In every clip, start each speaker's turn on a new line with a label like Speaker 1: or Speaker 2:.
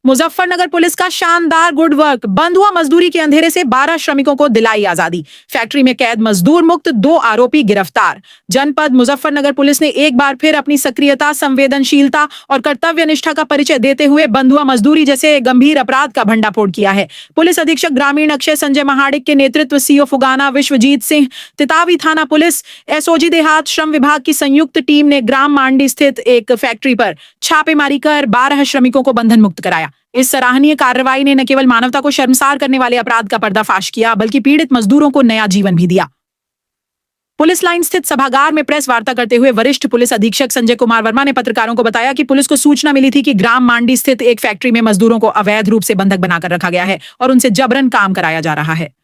Speaker 1: Muzaffarnagar police का शानदार good work. बंद हुआ मजदूरी के अंधेरे से 12 श्रमिकों को दिलाई आजादी। फैक्ट्री में कैद मजदूर मुक्त, 2 आरोपी गिरफ्तार। जनपद मुजफ्फरनगर पुलिस ने एक बार फिर अपनी सक्रियता, संवेदनशीलता और कर्तव्य निष्ठा का परिचय देते हुए बंद हुआ मजदूरी जैसे गंभीर अपराध का भंडाफोड़ किया है। पुलिस अधीक्षक ग्रामीण अक्षय संजय महाडिक के नेतृत्व, सीओ फुगाना विश्वजीत सिंह, तितावी थाना पुलिस, एसओजी देहात, श्रम विभाग की संयुक्त टीम ने ग्राम मांडी स्थित एक फैक्ट्री पर छापेमारी कर 12 श्रमिकों को बंधन मुक्त कराया। इस सराहनीय कार्रवाई ने न केवल मानवता को शर्मसार करने वाले अपराध का पर्दाफाश किया, बल्कि पीड़ित मजदूरों को नया जीवन भी दिया। पुलिस लाइन स्थित सभागार में प्रेस वार्ता करते हुए वरिष्ठ पुलिस अधीक्षक संजय कुमार वर्मा ने पत्रकारों को बताया कि पुलिस को सूचना मिली थी कि ग्राम मांडी स्थित एक फैक्ट्री में मजदूरों को अवैध रूप से बंधक बनाकर रखा गया है और उनसे जबरन काम कराया जा रहा है।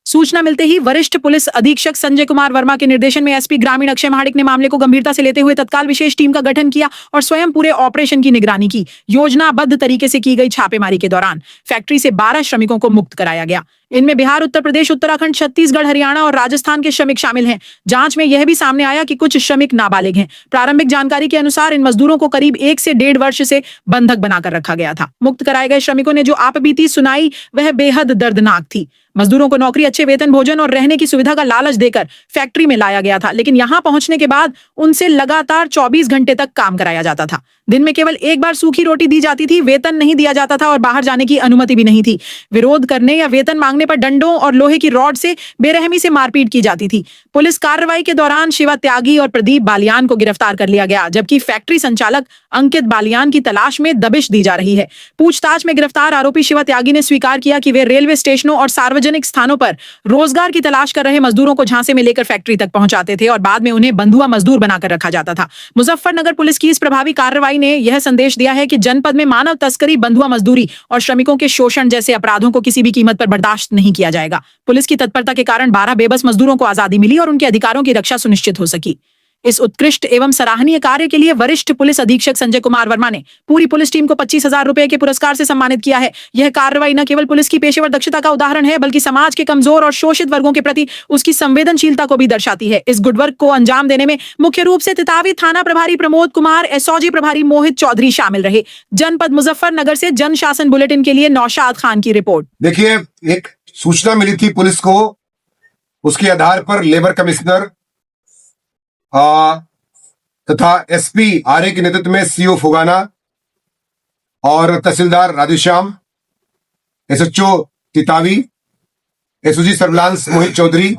Speaker 1: सूचना मिलते ही वरिष्ठ पुलिस अधीक्षक संजय कुमार वर्मा के निर्देशन में एसपी ग्रामीण अक्षय महाडिक ने मामले को गंभीरता से लेते हुए तत्काल विशेष टीम का गठन किया और स्वयं पूरे ऑपरेशन की निगरानी की। योजनाबद्ध तरीके से की गई छापेमारी के दौरान फैक्ट्री से 12 श्रमिकों को मुक्त कराया गया। इनमें बिहार, उत्तर प्रदेश, उत्तराखंड, छत्तीसगढ़, हरियाणा और राजस्थान के श्रमिक शामिल हैं। जांच में यह भी सामने आया कि कुछ श्रमिक नाबालिग हैं। प्रारंभिक जानकारी के अनुसार इन मजदूरों को करीब 1 से 1.5 वर्ष से बंधक बनाकर रखा गया था। मुक्त कराए गए श्रमिकों ने जो आपबीती सुनाई वह बेहद दर्दनाक थी। मजदूरों को नौकरी, अच्छे वेतन, भोजन और रहने की सुविधा का लालच देकर फैक्ट्री में लाया गया था, लेकिन यहां पहुंचने के बाद उनसे लगातार 24 घंटे तक काम कराया जाता था। दिन में केवल एक बार सूखी रोटी दी जाती थी, वेतन नहीं दिया जाता था और बाहर जाने की अनुमति भी नहीं थी। विरोध करने या वेतन मांगने पर डंडों और लोहे की रॉड से बेरहमी से मारपीट की जाती थी। पुलिस कार्रवाई के दौरान शिवा त्यागी और प्रदीप बालियान को गिरफ्तार कर लिया गया, जबकि फैक्ट्री संचालक अंकित बालियान की तलाश में दबिश दी जा रही है। पूछताछ में गिरफ्तार आरोपी शिवा त्यागी ने स्वीकार किया कि वे रेलवे स्टेशनों और सार्वजनिक स्थानों पर रोजगार की तलाश कर रहे मजदूरों को झांसे में लेकर फैक्ट्री तक पहुंचाते थे और बाद में उन्हें बंधुआ मजदूर बनाकर रखा जाता था। मुजफ्फरनगर पुलिस की इस प्रभावी कार्रवाई ने यह संदेश दिया है कि जनपद में मानव तस्करी, बंधुआ मजदूरी और श्रमिकों के शोषण जैसे अपराधों को किसी भी कीमत पर बर्दाश्त नहीं किया जाएगा। पुलिस की तत्परता के कारण 12 बेबस मजदूरों को आजादी मिली और उनके अधिकारों की रक्षा सुनिश्चित हो सकी। इस उत्कृष्ट एवं सराहनीय कार्य के लिए वरिष्ठ पुलिस अधीक्षक संजय कुमार वर्मा ने पूरी पुलिस टीम को 25,000 रुपए के पुरस्कार से सम्मानित किया है। यह कार्रवाई न केवल पुलिस की पेशेवर दक्षता का उदाहरण है, बल्कि समाज के कमजोर और शोषित वर्गों के प्रति उसकी संवेदनशीलता को भी दर्शाती है। इस गुड वर्क को अंजाम देने में मुख्य रूप से तितावी थाना प्रभारी प्रमोद कुमार, एसओजी प्रभारी मोहित चौधरी शामिल रहे। जनपद मुजफ्फरनगर से जन शासन बुलेटिन के लिए नौशाद खान की रिपोर्ट।
Speaker 2: देखिए, एक सूचना मिली थी पुलिस को, उसके आधार पर लेबर कमिश्नर तथा एसपी आरए के नेतृत्व में सीओ फुगाना और तहसीलदार Radheshyam, SHO Titavi, SOG surveillance Mohit Chaudhary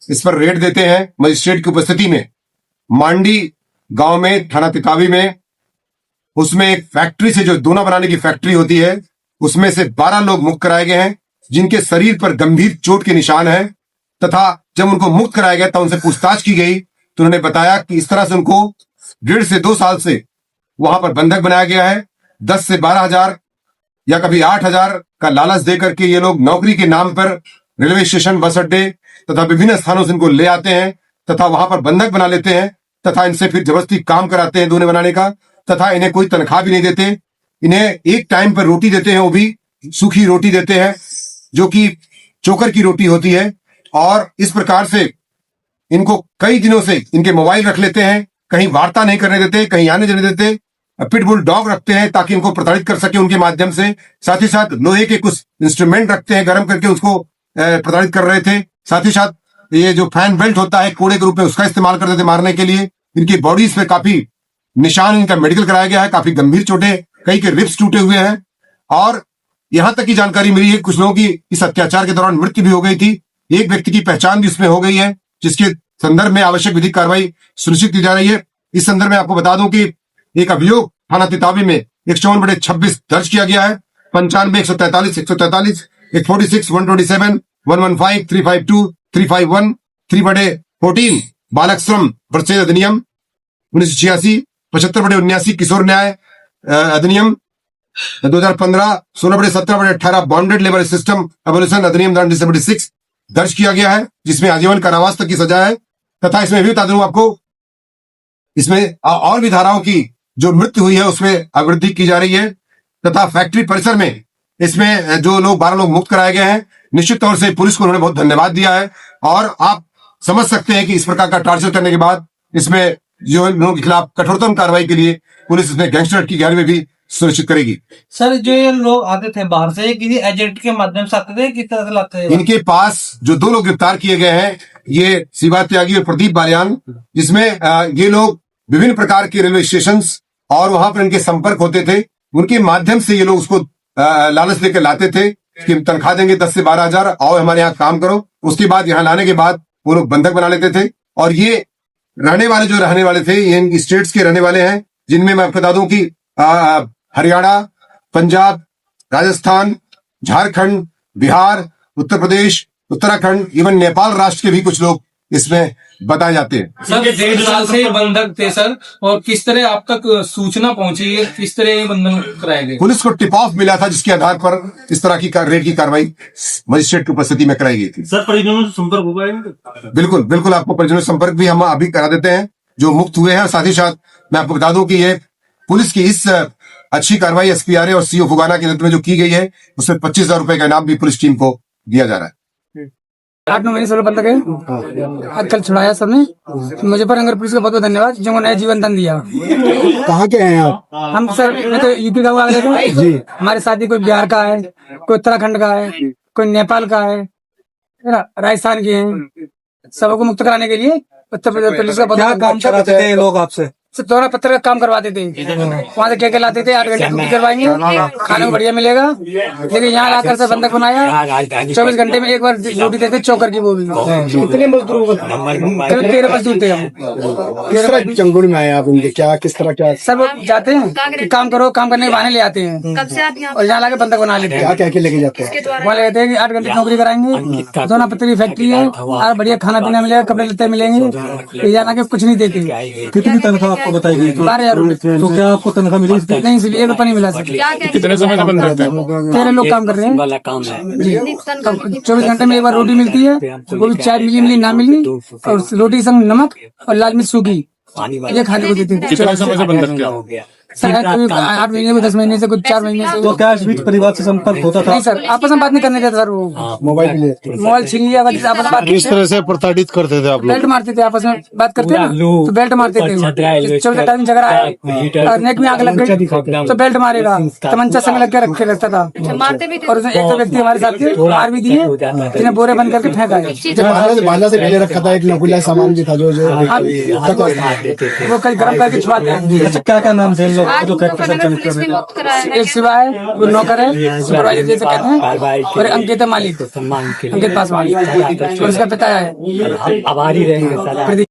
Speaker 2: इस पर रेड देते हैं। मजिस्ट्रेट की उपस्थिति में मांडी गांव में, थाना तितावी में, उसमें एक फैक्ट्री से, जो दोना बनाने की फैक्ट्री होती है, उसमें से 12 लोग मुक्त कराए गए हैं, जिनके शरीर पर गंभीर चोट के निशान है। तथा जब उनको मुक्त कराया गया तो उनसे पूछताछ की गई तो उन्होंने बताया कि इस तरह से उनको 1.5 से 2 साल से वहां पर बंधक बनाया गया है। 10 से 12,000 या कभी 8,000 का लालच देकर के ये लोग नौकरी के नाम पर रेलवे स्टेशन, बस अड्डे तथा विभिन्न स्थानों से इनको ले आते हैं तथा वहां पर बंधक बना लेते हैं तथा इनसे फिर जबरदस्ती काम कराते हैं दोने बनाने का, तथा इन्हें कोई तनख्वाह भी नहीं देते। इन्हें एक टाइम पर रोटी देते हैं, वो भी सूखी रोटी देते हैं जो कि चोकर की रोटी होती है। और इस प्रकार से इनको कई दिनों से इनके मोबाइल रख लेते हैं, कहीं वार्ता नहीं करने देते, कहीं आने जाने देते। पिटबुल डॉग रखते हैं ताकि इनको प्रताड़ित कर सके उनके माध्यम से। साथ ही साथ लोहे के कुछ इंस्ट्रूमेंट रखते हैं, गर्म करके उसको प्रताड़ित कर रहे थे। साथ ही साथ ये जो फैन बेल्ट होता है कोड़े के रूप में, उसका इस्तेमाल करते थे मारने के लिए। इनकी बॉडीज पे काफी निशान, इनका मेडिकल कराया गया है, काफी गंभीर चोटें, कई के रिब्स टूटे हुए हैं। और यहां तक की जानकारी मिली है कुछ लोगों की इस अत्याचार के दौरान मृत्यु भी हो गई थी। एक व्यक्ति की पहचान भी इसमें हो गई है, जिसके संदर्भ में आवश्यक विधिक कार्रवाई सुनिश्चित की जा रही है। इस संदर्भ में आपको बता दूं कि एक अभियोग थाना तितावी में 154/26 दर्ज किया गया है। 95, 143, 143, 146, 127, 115, 352, 351, 3/14 बालक श्रम प्रतिषेध अधिनियम 1986, 75/79 किशोर न्याय अधिनियम 2015, 16/17/18 बॉन्डेड लेबर सिस्टम एबोलिशन अधिनियम 1976 दर्ज किया गया है, जिसमें आजीवन कारावास तक की सजा है। तथा इसमें भी बता दूं आपको, इसमें और भी धाराओं की जो मृत्यु हुई है उसमें अवृद्धि की जा रही है। तथा फैक्ट्री परिसर में इसमें जो लोग 12 लोग मुक्त कराए गए हैं, निश्चित तौर से पुलिस को उन्होंने बहुत धन्यवाद दिया है। और आप समझ सकते हैं कि इस प्रकार का टार्चर करने के बाद इसमें जो लोगों के खिलाफ कठोरतम कार्रवाई के लिए पुलिस इसमें गैंगस्टर की गैर में भी सुनिश्चित करेगी।
Speaker 3: सर जो ये लोग आते थे बाहर से, ये किसी एजेंट के माध्यम से आते थे, किस तरह से लाते थे?
Speaker 2: इनके पास जो 2 लोग गिरफ्तार किए गए हैं, ये शिवा त्यागी और प्रदीप बालियान, जिसमें ये लोग विभिन्न प्रकार के रेलवे स्टेशन और वहां पर इनके संपर्क होते थे। उनके माध्यम से ये लोग उसको लालच देकर लाते थे कि हम तनख्वाह देंगे 10 से 12 हजार, आओ हमारे यहाँ काम करो। उसके बाद यहाँ लाने के बाद वो लोग बंधक बना लेते थे। और ये रहने वाले थे, ये इन स्टेट्स के रहने वाले हैं, जिनमें मैं आपको बता दूं कि हरियाणा, पंजाब, राजस्थान, झारखंड, बिहार, उत्तर प्रदेश, उत्तराखंड, इवन नेपाल राष्ट्र के भी कुछ लोग इसमें बताए जाते हैं।
Speaker 3: सर 1.5 साल से ये बंधक थे सर, और किस तरह आप तक सूचना पहुंची है, किस तरह ये बंधन कराए गए?
Speaker 2: पुलिस को टिप ऑफ मिला था, जिसके आधार पर इस तरह की रेड की कार्रवाई मजिस्ट्रेट की उपस्थिति में कराई गई थी।
Speaker 3: सर परिजनों से संपर्क हो पाएगा?
Speaker 2: बिल्कुल बिल्कुल, आपको परिजनों से संपर्क भी हम अभी करा देते हैं जो मुक्त हुए हैं। साथ ही साथ मैं आपको बता दूं कि ये पुलिस की इस अच्छी कार्रवाई एसपीआरए और सीओ फुगाना के नेतृत्व में जो की गई है, उसमें 25,000 रुपए का इनाम भी पुलिस टीम को दिया जा रहा है।
Speaker 4: 8-9 महीने से लोग बंधक है, आजकल छुड़ाया सबने। मुजफ्फरनगर पुलिस का बहुत बहुत धन्यवाद, जो नया जीवन दान दिया।
Speaker 5: कहाँ के हैं आप?
Speaker 4: हम सर मैं तो यूपी का हुआ जी। हमारे साथी कोई बिहार का है, कोई उत्तराखंड का है, कोई नेपाल का है ना, राजस्थान के हैं। सबको मुक्त कराने के लिए उत्तर प्रदेश पुलिस का बहुत
Speaker 5: काम कराते थे लोग आपसे?
Speaker 4: दोनों पत्थर का काम करवाते थे, वहाँ से क्या लाते थे, 8 घंटे ड्यूटी करवाएंगे, खाने को बढ़िया मिलेगा। लेकिन यहाँ आकर से बंधक बनाया, 24 घंटे में एक बार ड्यूटी देते, चौकर की वो भी। कितने मजदूर? 13 मजदूर थे हम।
Speaker 5: किस तरह चंगुल में आए आप इनके? क्या किस तरह क्या
Speaker 4: सब जाते हैं कि काम करो, काम करने के बहाने ले आते हैं और यहाँ लाके बंधक बना लेते हैं।
Speaker 5: क्या क्या लेके जाते हैं?
Speaker 4: वहाँ ले जाते हैं कि 8 घंटे नौकरी कराएंगे, दोनों पत्थर की फैक्ट्री है, और बढ़िया खाना पीना मिलेगा, कपड़े लत्ते मिलेंगे। यहाँ लाके कुछ नहीं देते।
Speaker 5: कितनी तनख्वाह आपको बताई गई?
Speaker 4: 12,000 रुपए।
Speaker 5: तो क्या आपको तनख्वाह मिली?
Speaker 4: नहीं, सिर्फ 1 रुपया नहीं मिला सर।
Speaker 6: कितने समय से बंद रहते हैं?
Speaker 4: 13 लोग काम कर रहे हैं जी। 24 घंटे में एक बार रोटी मिलती है, वो भी चाय मिली ना मिली, और रोटी संग नमक और लाल मिर्च सूखी, ये खाने को देते हैं।
Speaker 6: कितने समय से बंद किया?
Speaker 4: सर 8 महीने में, 10 महीने से, कुछ 4 महीने से।
Speaker 5: तो क्या इस बीच परिवार से संपर्क होता था?
Speaker 4: नहीं सर, आपस में बात नहीं करने देते सर। वो मोबाइल छीन लिया, अगर आपस में बात
Speaker 5: किस तरह से प्रताड़ित करते थे आप लोग?
Speaker 4: बेल्ट मारते थे, आपस में बात करते ना तो बेल्ट मारते थे। 14 टाइम झगड़ा है और नेक में आग लग गई तो बेल्ट मारेगा, तमंचा संग लग के रखे रखता था। और उसने एक तो व्यक्ति हमारे साथ थे, मार भी दिए, जिन्हें बोरे बंद करके फेंका है।
Speaker 5: बाला से भेजे रखा था, एक नकुला सामान भी था जो
Speaker 4: वो कल गर्म करके छुपाते हैं।
Speaker 5: क्या क्या नाम थे इन लोग जो फैक्ट्री
Speaker 4: एक शिवा है, वो नौकर है, सुपरवाइजर जैसे कहते हैं, और अंकित है मालिक, अंकित पासवान, और उसका पिता है
Speaker 7: आभारी रहेंगे।